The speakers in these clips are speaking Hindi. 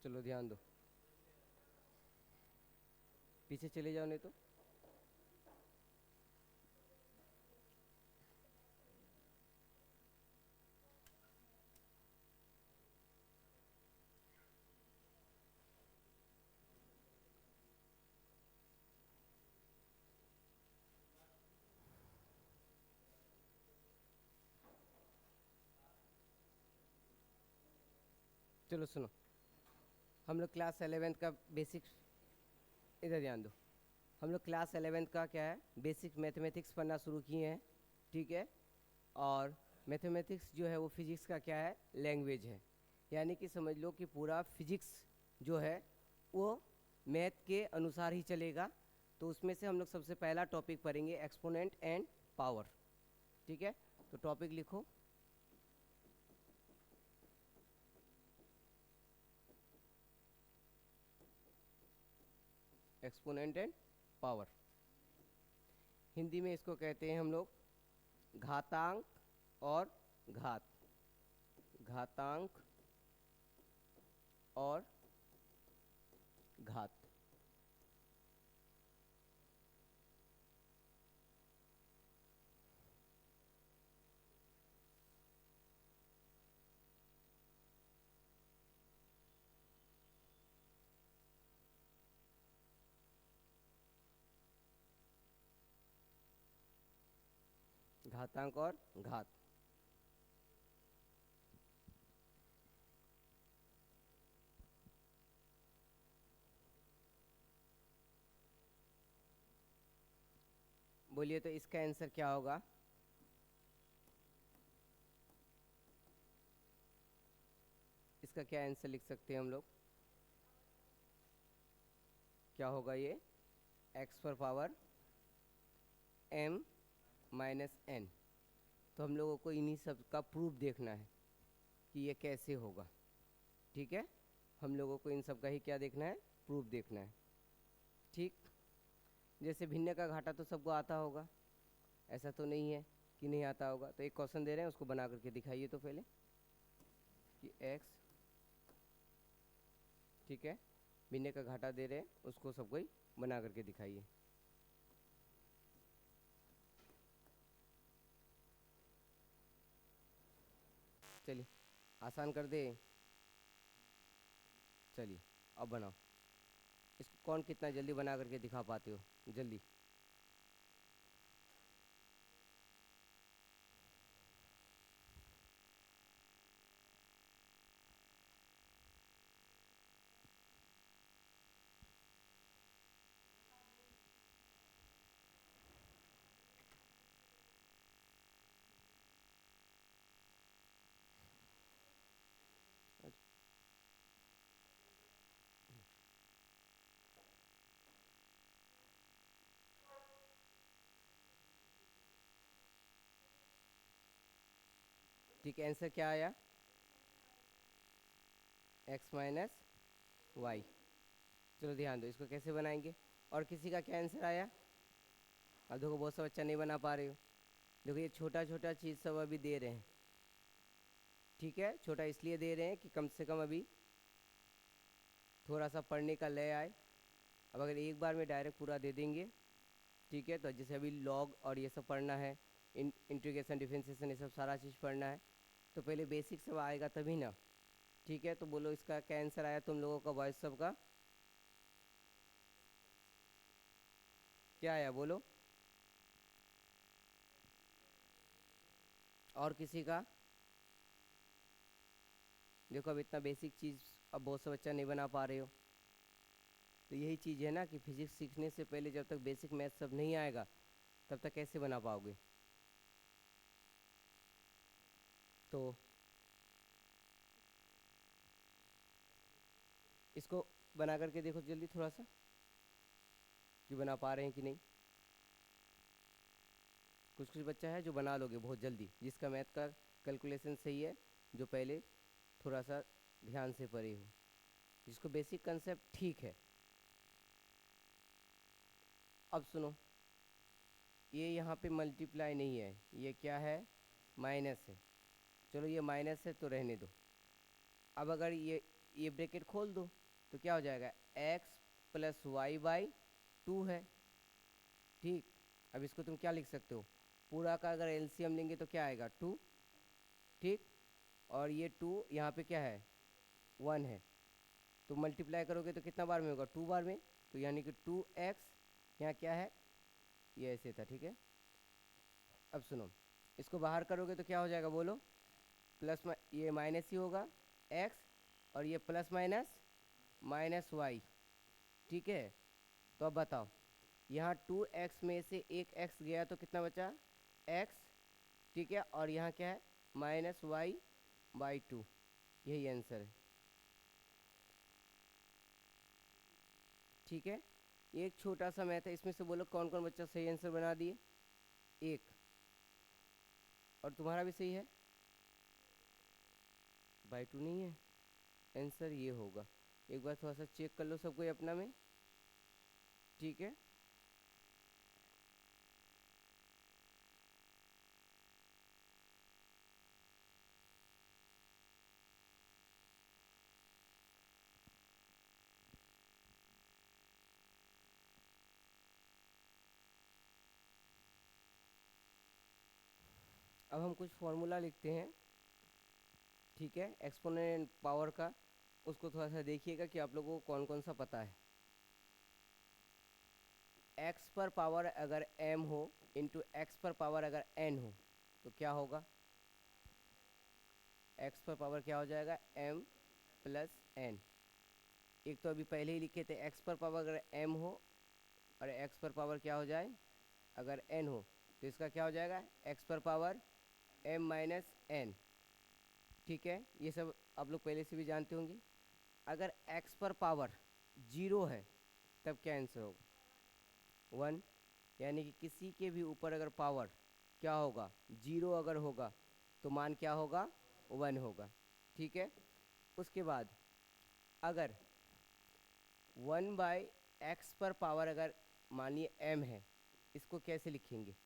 चलो ध्यान दो, पीछे चले जाओ नहीं तो। चलो सुनो, हम लोग क्लास 11th का बेसिक, इधर ध्यान दो, हम लोग क्लास 11th का क्या है बेसिक मैथमेटिक्स पढ़ना शुरू किए हैं, ठीक है। और मैथमेटिक्स जो है वो फिजिक्स का क्या है, लैंग्वेज है। यानी कि समझ लो कि पूरा फिजिक्स जो है वो मैथ के अनुसार ही चलेगा। तो उसमें से हम लोग सबसे पहला टॉपिक पढ़ेंगे एक्सपोनेंट एंड पावर, ठीक है। तो टॉपिक लिखो, एक्सपोनेंट एंड पावर। हिंदी में इसको कहते हैं हम लोग घातांक और घात, घातांक और घात। घातांक और घात। बोलिए तो इसका आंसर क्या होगा? इसका क्या आंसर लिख सकते हैं हम लोग? क्या होगा ये? x पर पावर m माइनस n। तो हम लोगों को इन्हीं सब का प्रूफ देखना है कि ये कैसे होगा, ठीक है। हम लोगों को इन सब का ही क्या देखना है, प्रूफ देखना है, ठीक। जैसे भिन्न का घाटा तो सबको आता होगा, ऐसा तो नहीं है कि नहीं आता होगा। तो एक क्वेश्चन दे रहे हैं, उसको बना करके दिखाइए तो पहले कि x, ठीक है, भिन्न का घाटा दे रहे हैं, उसको सबको ही बना करके दिखाइए। चलिए आसान कर दे, चलिए अब बनाओ। इसको कौन कितना जल्दी बना करके दिखा पाते हो, जल्दी। ठीक है, आंसर क्या आया? x minus y. चलो ध्यान दो, इसको कैसे बनाएंगे। और किसी का क्या आंसर आया? अब देखो बहुत सा बच्चा नहीं बना पा रहे हो। देखो ये छोटा छोटा चीज़ सब अभी दे रहे हैं, ठीक है। छोटा इसलिए दे रहे हैं कि कम से कम अभी थोड़ा सा पढ़ने का लय आए। अब अगर एक बार में डायरेक्ट पूरा दे देंगे, ठीक है, तो जैसे अभी लॉग और ये सब पढ़ना है, इंटीग्रेशन डिफरेंशिएशन ये सब सारा चीज़ पढ़ना है, तो पहले बेसिक सब आएगा तभी ना, ठीक है। तो बोलो इसका क्या आंसर आया तुम लोगों का, वॉइस सब का क्या आया बोलो। और किसी का? देखो अब इतना बेसिक चीज़ अब बहुत सा बच्चा नहीं बना पा रहे हो। तो यही चीज़ है ना कि फिजिक्स सीखने से पहले जब तक बेसिक मैथ सब नहीं आएगा तब तक कैसे बना पाओगे। तो इसको बना करके देखो जल्दी थोड़ा सा कि बना पा रहे हैं कि नहीं। कुछ कुछ बच्चा है जो बना लोगे बहुत जल्दी, जिसका मैथ का कैलकुलेशन सही है, जो पहले थोड़ा सा ध्यान से पढ़े हो, जिसको बेसिक कंसेप्ट ठीक है। अब सुनो, ये यहाँ पे मल्टीप्लाई नहीं है, ये क्या है, माइनस है। चलो ये माइनस है तो रहने दो। अब अगर ये ब्रैकेट खोल दो तो क्या हो जाएगा, x plus y by two है। ठीक, अब इसको तुम क्या लिख सकते हो, पूरा का अगर एलसीएम लेंगे तो क्या आएगा, टू। ठीक, और ये टू यहाँ पे क्या है, वन है, तो मल्टीप्लाई करोगे तो कितना बार में होगा, टू बार में, तो यानी कि टू एक्स, यहाँ क्या है, ये ऐसे था। ठीक है, अब सुनो, इसको बाहर करोगे तो क्या हो जाएगा बोलो, प्लस ये माइनस ही होगा एक्स, और ये प्लस माइनस माइनस वाई। ठीक है, तो अब बताओ, यहाँ टू एक्स में से एक एक्स गया तो कितना बचा, एक्स। ठीक है, और यहाँ क्या है, माइनस वाई बाई टू, यही आंसर है। ठीक है, ये एक छोटा सा मैथ है, इसमें से बोलो कौन कौन बच्चा सही आंसर बना दिए, एक, और तुम्हारा भी सही है, बाई टू नहीं है आंसर, ये होगा। एक बार थोड़ा सा चेक कर लो सब कोई अपना में। ठीक है, अब हम कुछ फॉर्मूला लिखते हैं। ठीक है, एक्सपोनेंट पावर का, उसको थोड़ा सा देखिएगा कि आप लोगों को कौन कौन सा पता है। एक्स पर पावर अगर m हो इंटू एक्स पर पावर अगर n हो तो क्या होगा, एक्स पर पावर क्या हो जाएगा, m प्लस n। एक तो अभी पहले ही लिखे थे, एक्स पर पावर अगर m हो और एक्स पर पावर क्या हो जाए, अगर n हो, तो इसका क्या हो जाएगा, एक्स पर पावर m माइनस n। ठीक है, ये सब आप लोग पहले से भी जानते होंगे। अगर x पर पावर जीरो है तब क्या आंसर होगा, वन, यानी कि किसी के भी ऊपर अगर पावर क्या होगा, जीरो अगर होगा तो मान क्या होगा, वन होगा। ठीक है, उसके बाद अगर वन बाई एक्स पर पावर अगर मानिए m है, इसको कैसे लिखेंगे,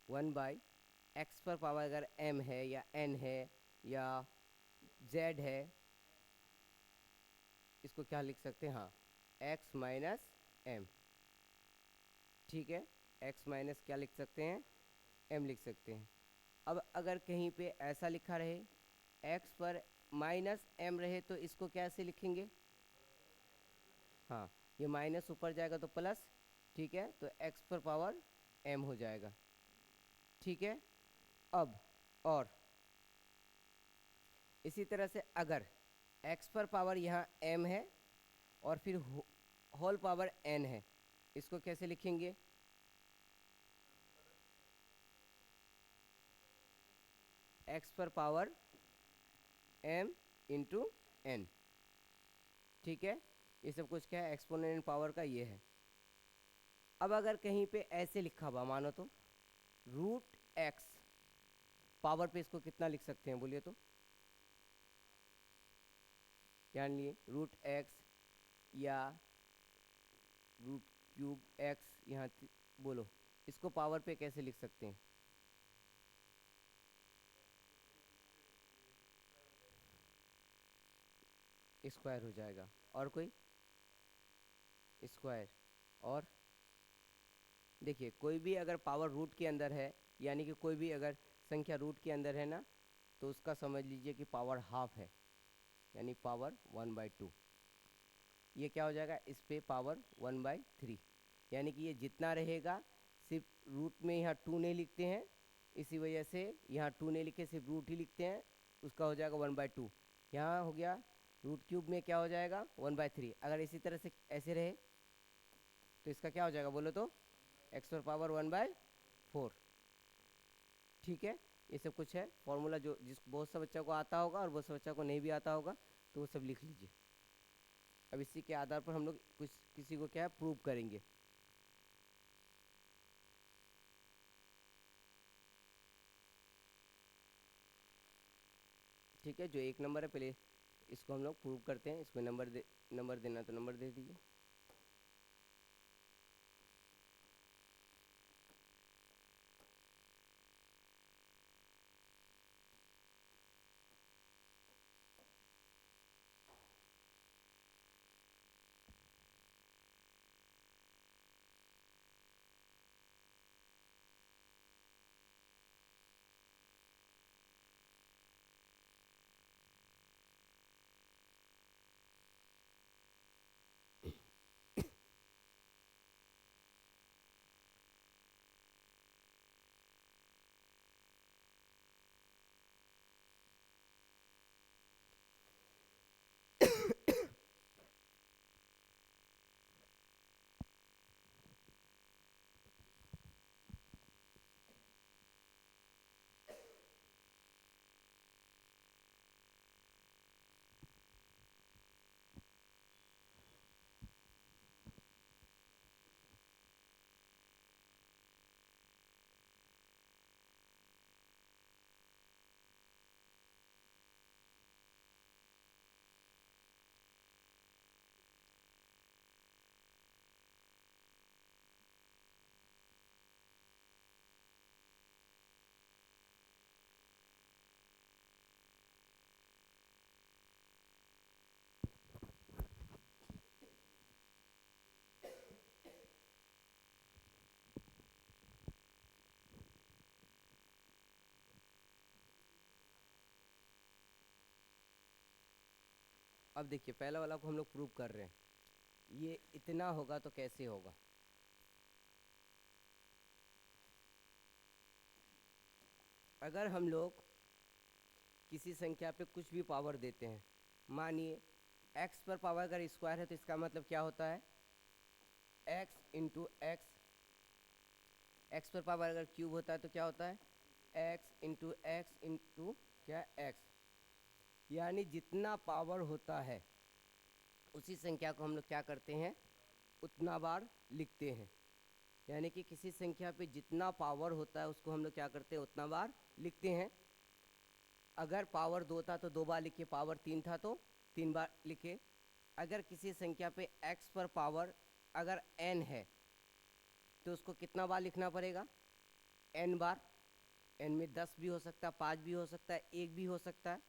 वन बाई एक्स पर पावर अगर m है या n है या z है, इसको क्या लिख सकते हैं, हाँ, x माइनस m। ठीक है, x माइनस क्या लिख सकते हैं, m लिख सकते हैं। अब अगर कहीं पे ऐसा लिखा रहे x पर माइनस m रहे तो इसको कैसे लिखेंगे, हाँ, ये माइनस ऊपर जाएगा तो प्लस। ठीक है, तो x पर पावर m हो जाएगा। ठीक है, अब और इसी तरह से अगर x पर पावर यहाँ m है और फिर होल पावर n है, इसको कैसे लिखेंगे, x पर पावर m इंटू n। ठीक है, ये सब कुछ क्या है, एक्सपोनेंट पावर का ये है। अब अगर कहीं पे ऐसे लिखा हुआ मानो तो रूट एक्स पावर पे, इसको कितना लिख सकते हैं बोलिए तो, जान लिए, रूट एक्स या रूट क्यूब एक्स, यहाँ बोलो इसको पावर पे कैसे लिख सकते हैं, स्क्वायर हो जाएगा। और कोई स्क्वायर, और देखिए कोई भी अगर पावर रूट के अंदर है, यानी कि कोई भी अगर संख्या रूट के अंदर है ना, तो उसका समझ लीजिए कि पावर हाफ है, यानी पावर वन बाई टू। ये क्या हो जाएगा, इस पे पावर वन बाई थ्री, यानी कि ये जितना रहेगा, सिर्फ रूट में यहाँ टू नहीं लिखते हैं, इसी वजह से यहाँ टू नहीं लिखे, सिर्फ रूट ही लिखते हैं, उसका हो जाएगा वन बाई टू। यहाँ हो गया रूट क्यूब में क्या हो जाएगा, वन बाई थ्री। अगर इसी तरह से ऐसे रहे तो इसका क्या हो जाएगा बोलो तो, एक्स पर पावर वन बाई फोर। ठीक है, ये सब कुछ है फॉर्मूला, जो जिस बहुत सा बच्चा को आता होगा और बहुत सा बच्चा को नहीं भी आता होगा, तो वो सब लिख लीजिए। अब इसी के आधार पर हम लोग कुछ किसी को क्या है प्रूव करेंगे। ठीक है, जो एक नंबर है पहले इसको हम लोग प्रूव करते हैं, इसमें नंबर देना तो नंबर दे दीजिए। अब देखिए पहला वाला को हम लोग प्रूव कर रहे हैं, ये इतना होगा तो कैसे होगा। अगर हम लोग किसी संख्या पे कुछ भी पावर देते हैं, मानिए x पर पावर अगर स्क्वायर है तो इसका मतलब क्या होता है x इंटू एक्स। एक्स पर पावर अगर क्यूब होता है तो क्या होता है x इंटू एक्स इंटू क्या x। यानी जितना पावर होता है उसी संख्या को हम लोग क्या करते हैं उतना बार लिखते हैं। यानी कि किसी संख्या पे जितना पावर होता है उसको हम लोग क्या करते हैं उतना बार लिखते हैं। अगर पावर 2 था तो 2 बार लिखे, पावर 3 था तो 3 बार लिखे। अगर किसी संख्या पे x पर पावर अगर n है तो उसको कितना बार लिखना पड़ेगा n बार। n में 10 भी हो सकता है, 5 भी हो सकता है, 1 भी हो सकता है।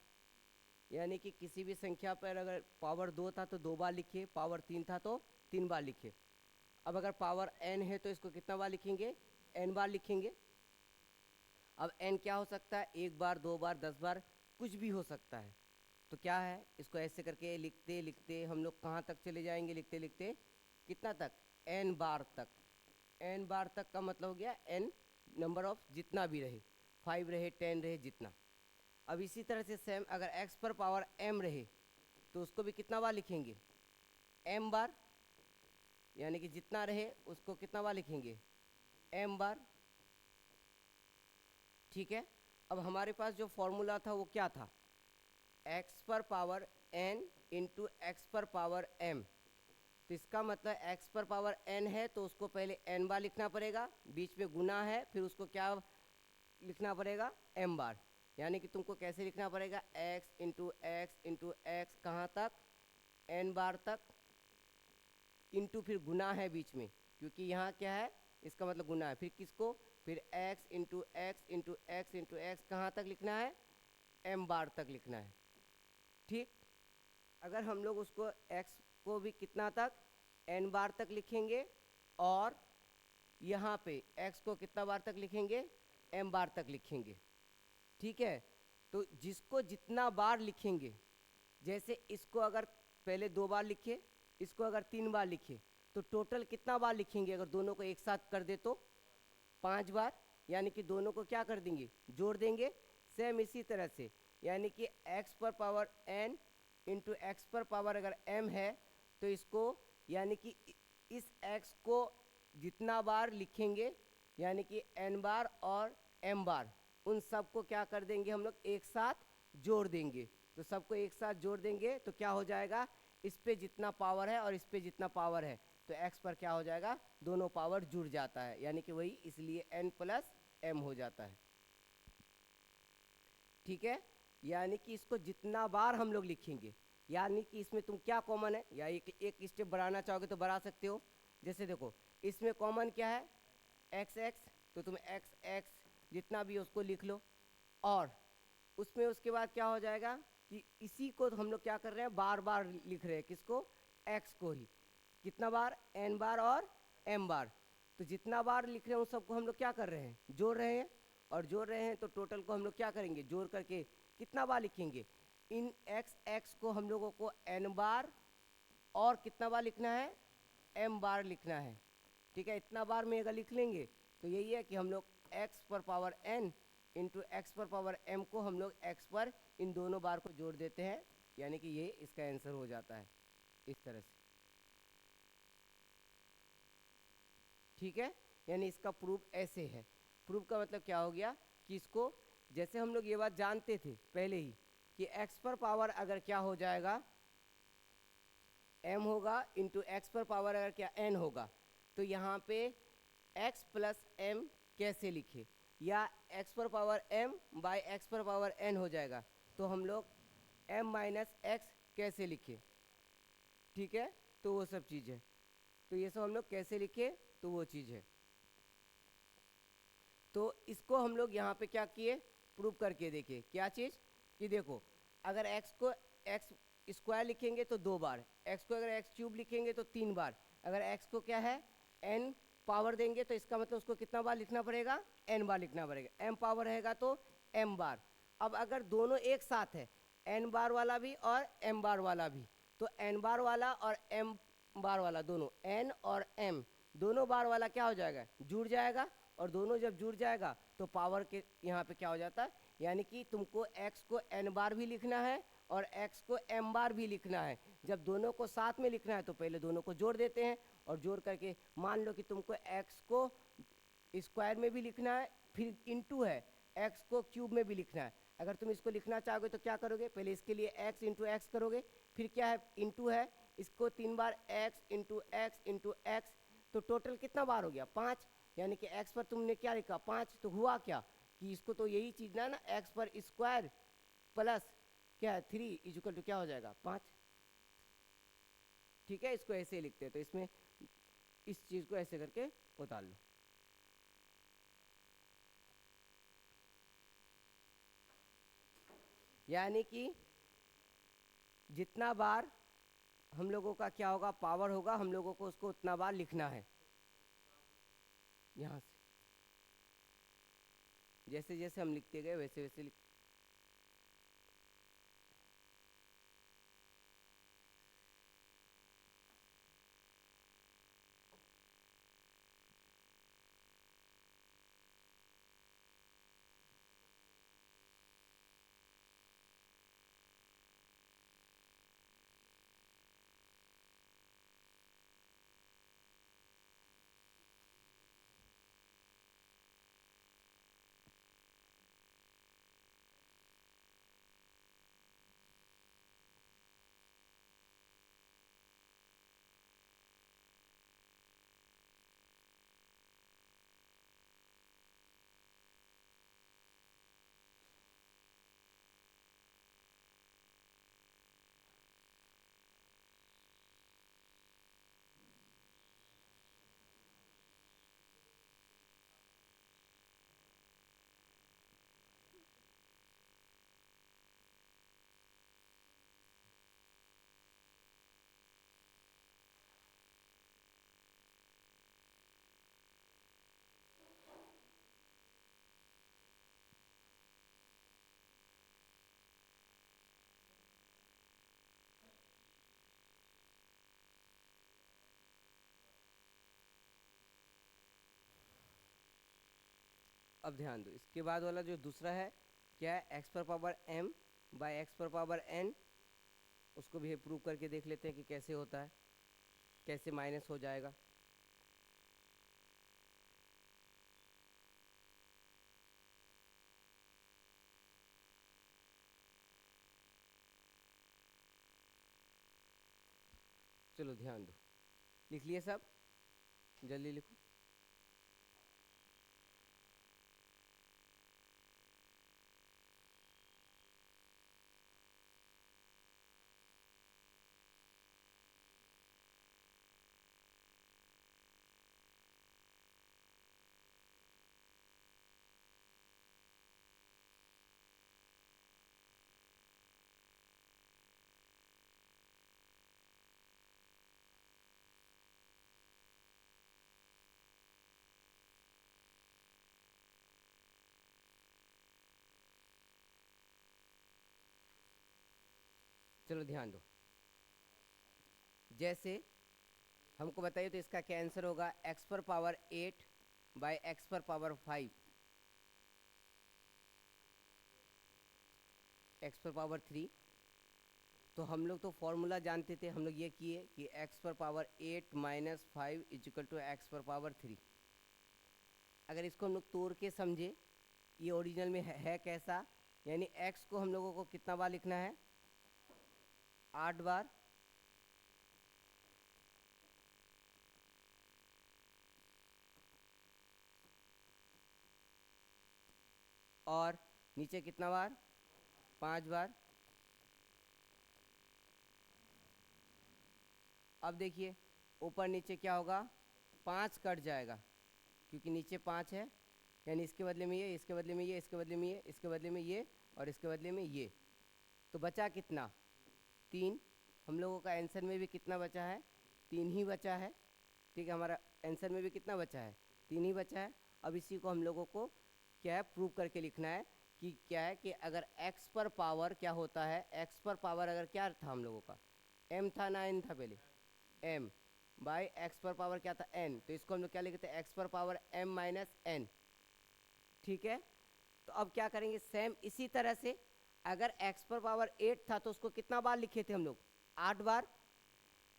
यानी कि किसी भी संख्या पर अगर पावर 2 था तो 2 बार लिखे, पावर 3 था तो 3 बार लिखे। अब अगर पावर n है तो इसको कितना बार लिखेंगे n बार लिखेंगे। अब n क्या हो सकता है 1 बार, 2 बार, 10 बार, कुछ भी हो सकता है। तो क्या है इसको ऐसे करके लिखते लिखते हम लोग कहाँ तक चले जाएंगे, लिखते लिखते कितना तक n बार तक। n बार तक का मतलब हो गया n नंबर ऑफ जितना भी रहे, 5 रहे, 10 रहे, जितना। अब इसी तरह से सेम अगर x पर पावर m रहे तो उसको भी कितना बार लिखेंगे m बार। यानी कि जितना रहे उसको कितना बार लिखेंगे m बार। ठीक है। अब हमारे पास जो फॉर्मूला था वो क्या था x पर पावर n इंटू एक्स पर पावर m। तो इसका मतलब x पर पावर n है तो उसको पहले n बार लिखना पड़ेगा, बीच में गुना है फिर उसको क्या लिखना पड़ेगा m बार। यानी कि तुमको कैसे लिखना पड़ेगा x इंटू एक्स कहाँ तक n बार तक, इंटू फिर गुना है बीच में क्योंकि यहाँ क्या है इसका मतलब गुना है, फिर किसको फिर x इंटू एक्स कहाँ तक लिखना है m बार तक लिखना है। ठीक। अगर हम लोग उसको x को भी कितना तक n बार तक लिखेंगे और यहाँ पे x को कितना बार तक लिखेंगे m बार तक लिखेंगे। ठीक है। तो जिसको जितना बार लिखेंगे, जैसे इसको अगर पहले 2 बार लिखे, इसको अगर 3 बार लिखे तो टोटल कितना बार लिखेंगे अगर दोनों को एक साथ कर दे तो 5 बार। यानी कि दोनों को क्या कर देंगे जोड़ देंगे। सेम इसी तरह से यानी कि x पर पावर n इंटू एक्स पर पावर अगर m है तो इसको यानी कि इस x को जितना बार लिखेंगे यानी कि n बार और m बार, उन सबको क्या कर देंगे हम लोग एक साथ जोड़ देंगे। तो सबको एक साथ जोड़ देंगे तो क्या हो जाएगा इस पे जितना पावर है और इस पे जितना पावर है तो x पर क्या हो जाएगा दोनों पावर जुड़ जाता है। यानी कि वही इसलिए n प्लस m हो जाता है। ठीक है। यानी कि इसको जितना बार हम लोग लिखेंगे, यानी कि इसमें तुम क्या कॉमन है या एक स्टेप बढ़ाना चाहोगे तो बढ़ा सकते हो। जैसे देखो इसमें कॉमन क्या है एक्स एक्स, तो तुम एक्स एक्स जितना भी है उसको लिख लो और उसमें उसके बाद क्या हो जाएगा कि इसी को तो हम लोग क्या कर रहे हैं बार बार लिख रहे हैं किसको एक्स को ही, कितना बार n बार और m बार। तो जितना बार लिख रहे हैं उन सबको हम लोग क्या कर रहे हैं जोड़ रहे हैं और जोड़ रहे हैं तो टोटल को हम लोग क्या करेंगे जोड़ करके कितना बार लिखेंगे इन एक्स एक्स को हम लोगों को n बार और कितना बार लिखना है m बार लिखना है। ठीक है। इतना बार में अगर लिख लेंगे तो यही है कि हम लोग x पर पावर n इंटू एक्स पर पावर m को हम लोग x पर इन दोनों बार को जोड़ देते हैं। यानी कि ये इसका आंसर हो जाता है इस तरह से। ठीक है। यानी इसका प्रूफ ऐसे है। प्रूफ का मतलब क्या हो गया कि इसको जैसे हम लोग ये बात जानते थे पहले ही कि x पर पावर अगर क्या हो जाएगा m होगा इंटू एक्स पर पावर अगर क्या n होगा तो यहाँ पे x प्लस m कैसे लिखे या x पर पावर m बाई एक्स पर पावर n हो जाएगा तो हम लोग m माइनस एक्स कैसे लिखे। ठीक है। तो वो सब चीज़ है। तो ये सब हम लोग कैसे लिखे तो वो चीज़ है। तो इसको हम लोग यहाँ पे क्या किए प्रूव करके देखे क्या चीज़ कि देखो अगर x को x स्क्वायर लिखेंगे तो 2 बार, x को अगर x क्यूब लिखेंगे तो 3 बार, अगर x को क्या है n पावर देंगे तो इसका मतलब उसको कितना बार लिखना पड़ेगा n बार लिखना पड़ेगा, m पावर रहेगा तो m बार। अब अगर दोनों एक साथ है एन बार वाला भी और एम बार वाला भी। तो एन बार वाला और एम बार वाला दोनों, एन और एम दोनों बार वाला क्या हो जाएगा, जुड़ जाएगा। और दोनों जब जुड़ जाएगा तो पावर के यहाँ पे क्या हो जाता है, यानी कि तुमको x को n बार भी लिखना है और x को m बार भी लिखना है। जब दोनों को साथ में लिखना है तो पहले दोनों को जोड़ देते हैं, और जोड़ करके मान लो कि तुमको x को स्क्वायर में भी लिखना है, फिर इंटू है x को क्यूब में भी लिखना है। अगर तुम इसको लिखना चाहोगे तो क्या करोगे, पहले इसके लिए x इंटू एक्स करोगे, फिर क्या है इंटू है, इसको 3 बार x into x into x, तो टोटल कितना बार हो गया 5। यानी कि x पर तुमने क्या लिखा 5, तो हुआ क्या कि इसको तो यही चीज ना x पर स्क्वायर प्लस क्या है 3 इक्वल टू क्या हो जाएगा 5। ठीक है, इसको ऐसे लिखते हैं, तो इसमें इस चीज को ऐसे करके उतार लो। यानी कि जितना बार हम लोगों का क्या होगा पावर होगा, हम लोगों को उसको उतना बार लिखना है। यहाँ से जैसे जैसे हम लिखते गए वैसे वैसे अब ध्यान दो, इसके बाद वाला जो दूसरा है क्या है, एक्स पर पावर m बाय एक्स पर पावर n। उसको भी प्रूव करके देख लेते हैं कि कैसे होता है, कैसे माइनस हो जाएगा। चलो ध्यान दो, लिख लिए सब, जल्दी लिखो। चलो ध्यान दो, जैसे हमको बताइए तो इसका क्या आंसर होगा, x पर पावर 8 बाय एक्स पर पावर 5, एक्स पर पावर 3। तो हम लोग तो फॉर्मूला जानते थे, हम लोग ये किए कि x पर power 8 minus 5 equal to x पर पावर 3। अगर इसको हम लोग तोड़ के समझे, ये ओरिजिनल में है कैसा, यानी x को हम लोगों को कितना बार लिखना है 8 बार, और नीचे कितना बार 5 बार। अब देखिए ऊपर नीचे क्या होगा, 5 कट जाएगा क्योंकि नीचे 5 है, यानी इसके बदले में ये, इसके बदले में ये, इसके बदले में ये, इसके बदले में ये, और इसके बदले में ये। तो बचा कितना 3। हम लोगों का आंसर में भी कितना बचा है 3 ही बचा है। ठीक है, हमारा आंसर में भी कितना बचा है 3 ही बचा है। अब इसी को हम लोगों को क्या है प्रूव करके लिखना है कि क्या है कि अगर x पर पावर क्या होता है, x पर पावर अगर क्या था हम लोगों का, m था ना n था पहले, m बाई x पर पावर क्या था n, तो इसको हम लोग क्या लिखते हैं x पर पावर m माइनस n। ठीक है, तो अब क्या करेंगे, सेम इसी तरह से अगर x पर पावर 8 था तो उसको कितना बार लिखे थे हम लोग, 8 बार,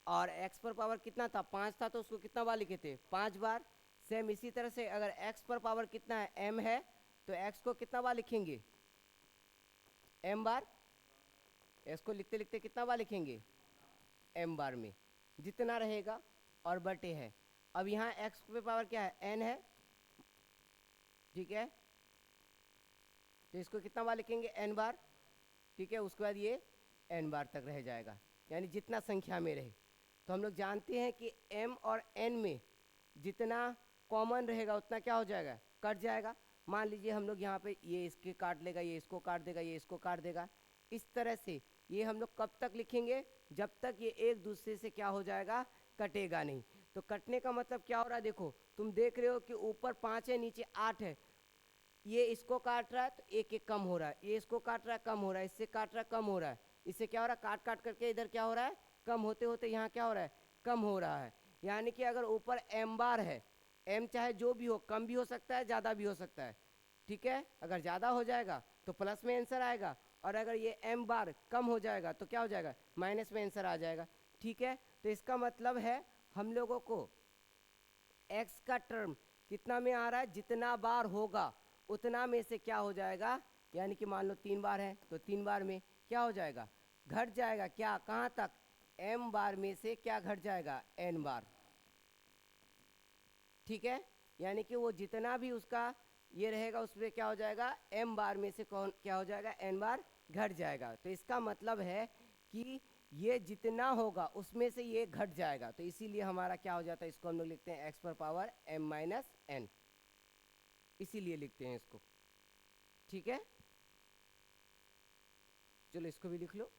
और x पर पावर कितना था 5 था तो उसको कितना बार लिखे थे, 5 बार। सेम इसी तरह से अगर x पर पावर कितना है m है तो x को कितना बार लिखेंगे, m बार, x को लिखते लिखते कितना बार लिखेंगे, m बार में जितना रहेगा और बटे है। अब यहाँ x पे पावर क्या है n है, ठीक है, तो इसको कितना बार लिखेंगे n बार, ठीक है, उसके बाद ये n बार तक रह जाएगा, यानी जितना संख्या में रहे। तो हम लोग जानते हैं कि m और n में जितना कॉमन रहेगा उतना क्या हो जाएगा, कट जाएगा। मान लीजिए हम लोग यहाँ पे ये इसके काट लेगा, ये इसको काट देगा, ये इसको काट देगा, इस तरह से ये हम लोग कब तक लिखेंगे, जब तक ये एक दूसरे से क्या हो जाएगा, कटेगा नहीं। तो कटने का मतलब क्या हो रहा है, देखो तुम देख रहे हो कि ऊपर 5 है नीचे 8 है, ये इसको काट रहा है तो एक एक कम हो रहा है, ये इसको काट रहा है कम हो रहा है, इससे काट रहा है कम हो रहा है, इससे क्या हो रहा है, काट काट करके इधर क्या हो रहा है, कम होते होते यहाँ क्या हो रहा है, कम हो रहा है। यानी कि अगर ऊपर m बार है, m चाहे जो भी हो, कम भी हो सकता है ज़्यादा भी हो सकता है, ठीक है, अगर ज़्यादा हो जाएगा तो प्लस में आंसर आएगा, और अगर ये m बार कम हो जाएगा तो क्या हो जाएगा, माइनस में आंसर आ जाएगा। ठीक है, तो इसका मतलब है हम लोगों को x का टर्म कितना में आ रहा है, जितना बार होगा उतना में से क्या हो जाएगा, यानी कि मान लो 3 बार है तो 3 बार में क्या हो जाएगा, घट जाएगा, क्या कहाँ तक, m बार में से क्या घट जाएगा, n बार। ठीक है, यानी कि वो जितना भी उसका ये रहेगा उसमें क्या हो जाएगा, m बार में से कौन क्या हो जाएगा, n बार घट जाएगा। तो इसका मतलब है कि ये जितना होगा उसमें से ये घट जाएगा, तो इसीलिए हमारा क्या हो जाता है, इसको हम लोग लिखते हैं x पर पावर m माइनस n, इसीलिए लिखते हैं इसको। ठीक है, चलो इसको भी लिख लो।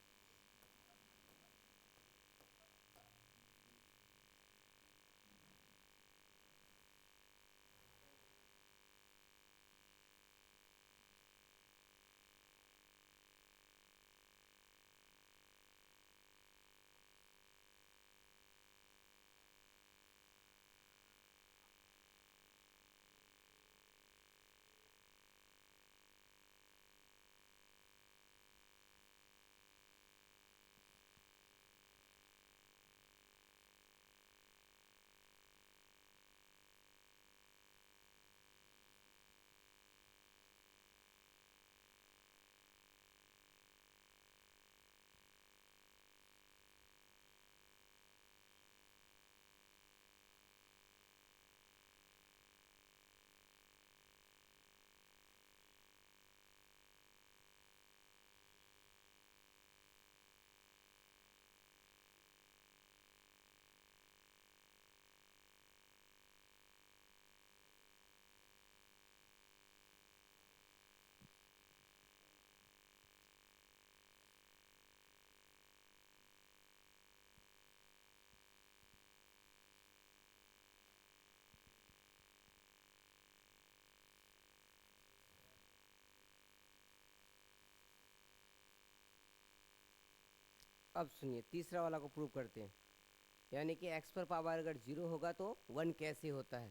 अब सुनिए तीसरा वाला को प्रूव करते हैं, यानी कि x पर पावर अगर 0 होगा तो 1 कैसे होता है,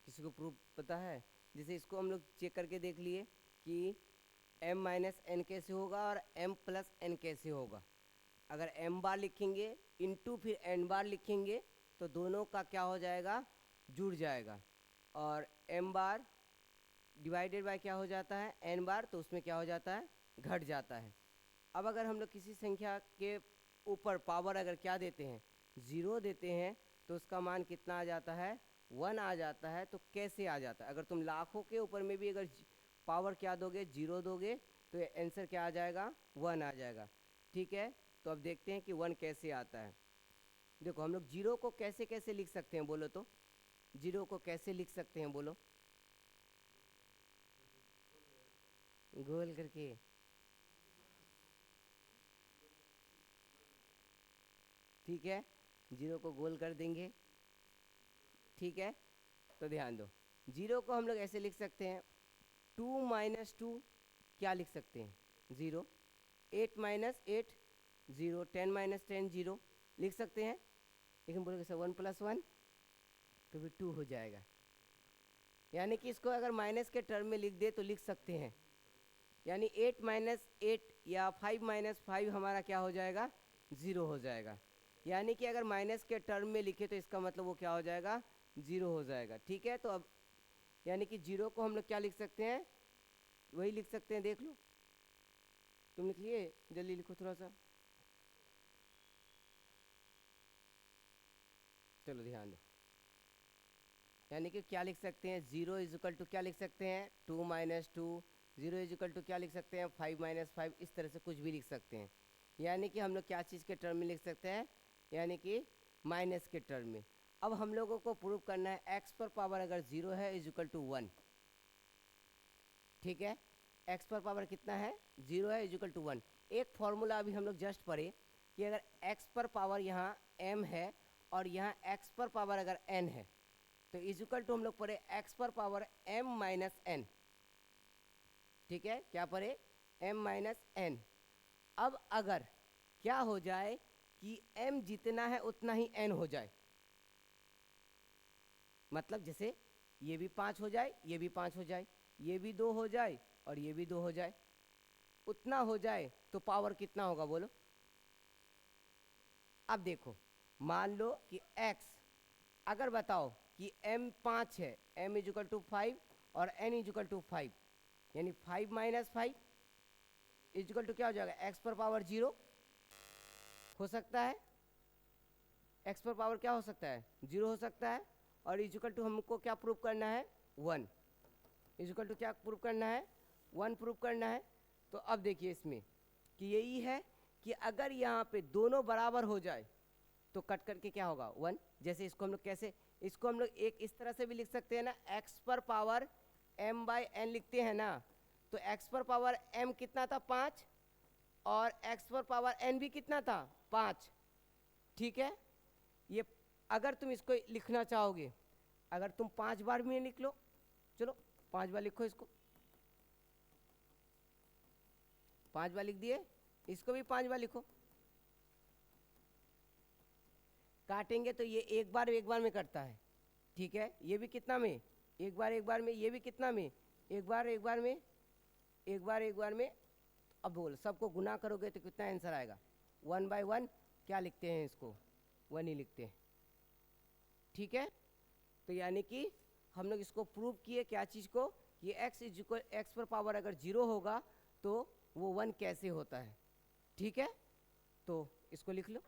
किसी को प्रूफ पता है। जैसे इसको हम लोग चेक करके देख लिए कि m माइनस एन कैसे होगा और m प्लस एन कैसे होगा। अगर m बार लिखेंगे इंटू फिर n बार लिखेंगे तो दोनों का क्या हो जाएगा, जुड़ जाएगा, और m बार डिवाइडेड बाय क्या हो जाता है, n बार, तो उसमें क्या हो जाता है, घट जाता है। अब अगर हम लोग किसी संख्या के ऊपर पावर अगर क्या देते हैं, 0 देते हैं, तो उसका मान कितना आ जाता है, 1 आ जाता है। तो कैसे आ जाता है, अगर तुम लाखों के ऊपर में भी अगर पावर क्या दोगे, 0 दोगे, तो आंसर क्या आ जाएगा, 1 आ जाएगा। ठीक है, तो अब देखते हैं कि 1 कैसे आता है। देखो हम लोग 0 को कैसे कैसे लिख सकते हैं बोलो, तो 0 को कैसे लिख सकते हैं बोलो, गोल करके, ठीक है, 0 को गोल कर देंगे। ठीक है, तो ध्यान दो, 0 को हम लोग ऐसे लिख सकते हैं 2 माइनस 2 क्या लिख सकते हैं? 0। 8 माइनस 8 0, 10 माइनस 10 0 लिख सकते हैं। लेकिन बोलोगे सर 1 प्लस 1 तो फिर 2 हो जाएगा। यानी कि इसको अगर माइनस के टर्म में लिख दे तो लिख सकते हैं, यानी 8 माइनस 8 या 5 माइनस 5 हमारा क्या हो जाएगा? 0 हो जाएगा। यानी कि अगर माइनस के टर्म में लिखे तो इसका मतलब वो क्या हो जाएगा? 0 हो जाएगा। ठीक है, तो अब यानी कि 0 को हम लोग क्या लिख सकते हैं? वही लिख सकते हैं, देख लो तुम लिख लिए, जल्दी लिखो थोड़ा सा, चलो ध्यान दो। यानी कि क्या लिख सकते हैं? 0 इज इक्वल टू क्या लिख सकते हैं? 2 माइनस 2। 0 इज इक्वल टू क्या लिख सकते हैं? 5 माइनस 5। इस तरह से कुछ भी लिख सकते हैं। यानी कि हम लोग क्या चीज़ के टर्म में लिख सकते हैं? यानी कि माइनस के टर्म में। अब हम लोगों को प्रूव करना है एक्स पर पावर अगर 0 है इज इक्वल टू 1। ठीक है, एक्स पर पावर कितना है? 0 है इज इक्वल टू 1। एक फॉर्मूला अभी हम लोग जस्ट पढ़े कि अगर एक्स पर पावर यहाँ m है और यहाँ एक्स पर पावर अगर n है तो इज इक्वल टू हम लोग पढ़े एक्स पर पावर m माइनस n। ठीक है, क्या पढ़े? m minus n। अब अगर क्या हो जाए कि m जितना है उतना ही n हो जाए, मतलब जैसे ये भी 5 हो जाए, ये भी 5 हो जाए, ये भी 2 हो जाए और ये भी 2 हो जाए, उतना हो जाए तो पावर कितना होगा बोलो? अब देखो, मान लो कि x अगर बताओ कि m 5 है, m इज इक्वल टू 5 और n इज इक्वल टू 5, यानी 5 माइनस 5 इज इक्वल टू क्या हो जाएगा? x पर पावर 0 हो सकता है, x पर पावर क्या हो सकता है? 0 हो सकता है। और इज इक्वल टू हमको क्या प्रूव करना है? 1। इज इक्वल टू क्या प्रूव करना है? 1 प्रूव करना है। तो अब देखिए इसमें कि यही है कि अगर यहाँ पे दोनों बराबर हो जाए तो कट करके क्या होगा? 1। जैसे इसको हम लोग कैसे, इसको हम लोग एक इस तरह से भी लिख सकते हैं ना, x पर पावर m बाई n लिखते हैं ना, तो x पर पावर m कितना था? 5, और x पर पावर n भी कितना था? 5। ठीक है, ये अगर तुम इसको लिखना चाहोगे, अगर तुम 5 बार भी लिख लो, चलो 5 बार लिखो, इसको 5 बार लिख दिए, इसको भी 5 बार लिखो। काटेंगे तो ये एक बार में कटता है। ठीक है, ये भी कितना में? एक बार में, ये भी कितना में? एक बार में, एक बार में। अब बोलो सबको गुना करोगे तो कितना आंसर आएगा? 1 बाई 1 क्या लिखते हैं? इसको 1 ही लिखते हैं। ठीक है, तो यानी कि हम लोग इसको प्रूव किए क्या चीज़ को? ये x इज इक्वल, एक्स पर पावर अगर 0 होगा तो वो 1 कैसे होता है। ठीक है, तो इसको लिख लो।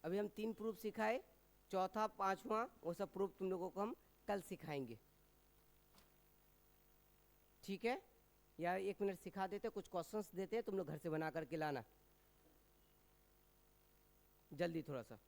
अभी हम 3 प्रूफ सिखाए, चौथा 5वां वो सब प्रूफ तुम लोगों को हम कल सिखाएंगे। ठीक है, या 1 मिनट सिखा देते, कुछ क्वेश्चंस देते हैं, तुम लोग घर से बना करके लाना जल्दी थोड़ा सा।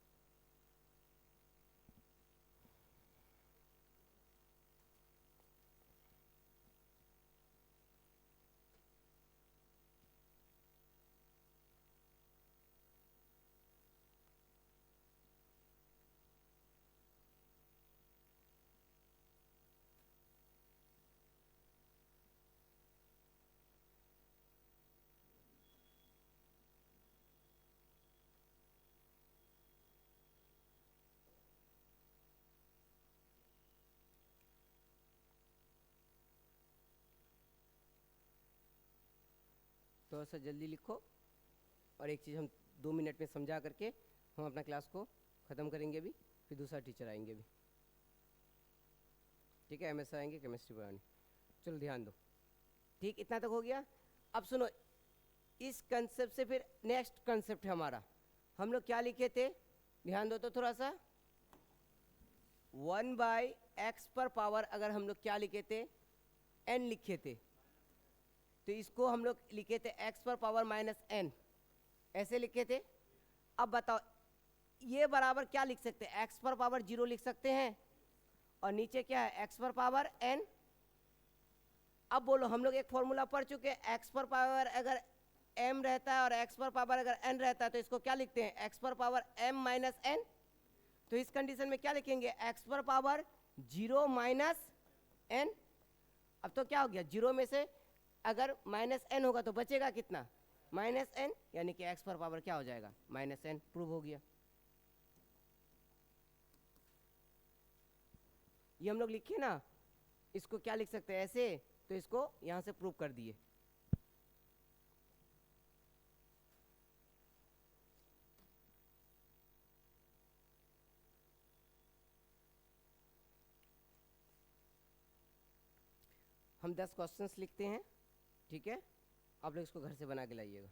थोड़ा सा जल्दी लिखो, और एक चीज़ हम 2 मिनट में समझा करके हम अपना क्लास को ख़त्म करेंगे अभी, फिर दूसरा टीचर आएंगे अभी। ठीक है, एमएस आएंगे केमिस्ट्री पढ़ाने। चलो ध्यान दो। ठीक, इतना तक हो गया। अब सुनो, इस कंसेप्ट से फिर नेक्स्ट कंसेप्ट है हमारा, हम लोग क्या लिखे थे? ध्यान दो तो थोड़ा सा। 1 बाई एक्स पर पावर अगर हम लोग क्या लिखे थे? n लिखे थे, तो इसको हम लोग लिखे थे x पर पावर माइनस n, ऐसे लिखे थे। अब बताओ ये बराबर क्या लिख सकते हैं? x पर पावर 0 लिख सकते हैं, और नीचे क्या है? x पर पावर n। अब बोलो, हम लोग एक फॉर्मूला पढ़ चुके हैं, x पर पावर अगर m रहता है और x पर पावर अगर n रहता है तो इसको क्या लिखते हैं, x पर पावर m माइनस n। तो इस कंडीशन में क्या लिखेंगे, x पर पावर 0 माइनस n। अब तो क्या हो गया, 0 में से अगर माइनस n होगा तो बचेगा कितना, माइनस n, यानी कि x पर पावर क्या हो जाएगा, माइनस n। प्रूव हो गया। ये हम लोग लिखे ना, इसको क्या लिख सकते हैं ऐसे, तो इसको यहां से प्रूव कर दिए। हम 10 क्वेश्चंस लिखते हैं, ठीक है, आप लोग इसको घर से बना के लाइएगा।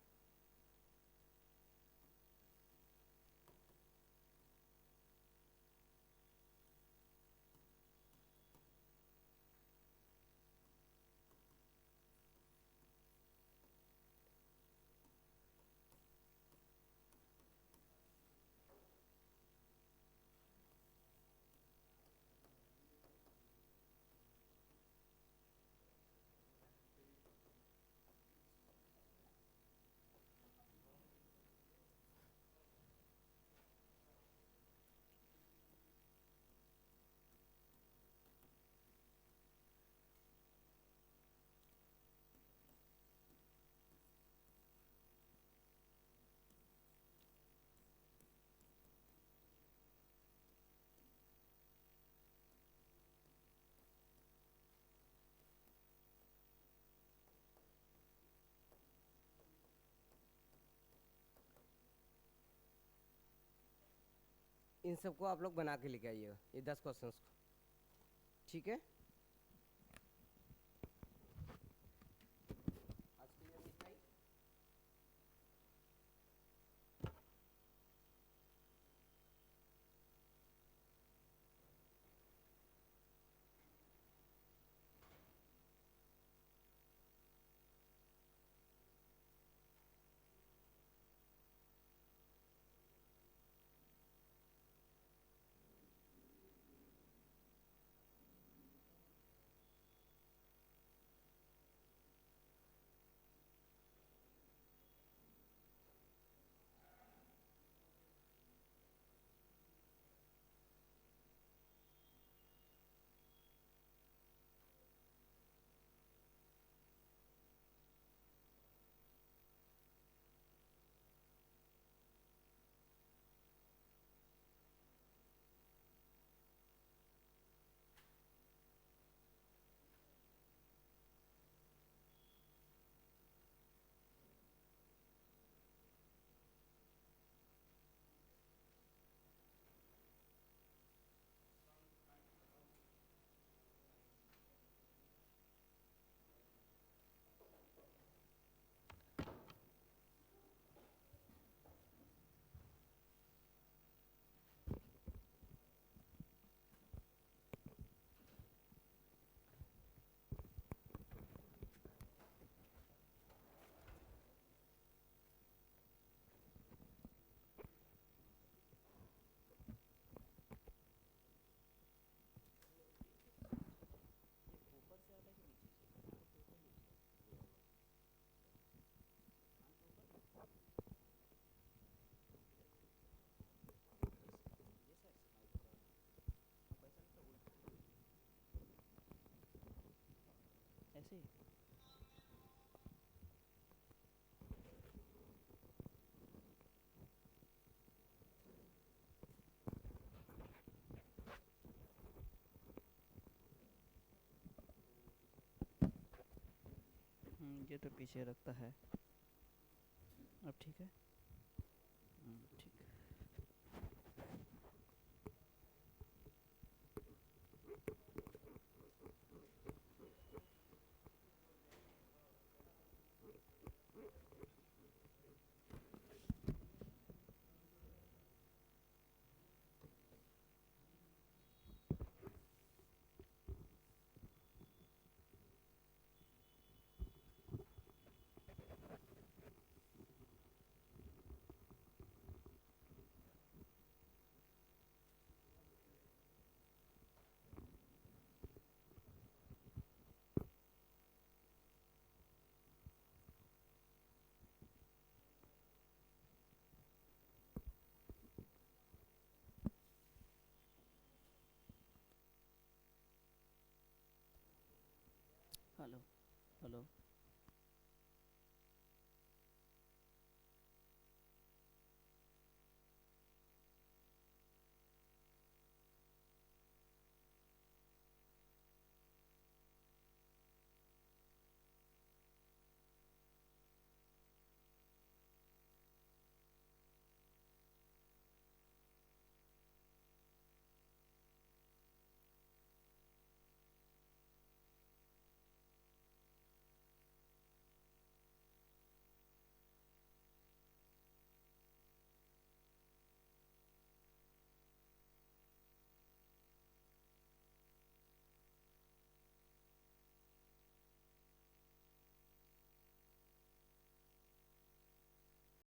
इन सबको आप लोग बना के लेके आइएगा, ये 10 क्वेश्चंस को, ठीक है। आज के लिए बस इतना ही। ऐसे ही ये तो पीछे रखता है। अब ठीक है। ठीक है। हेलो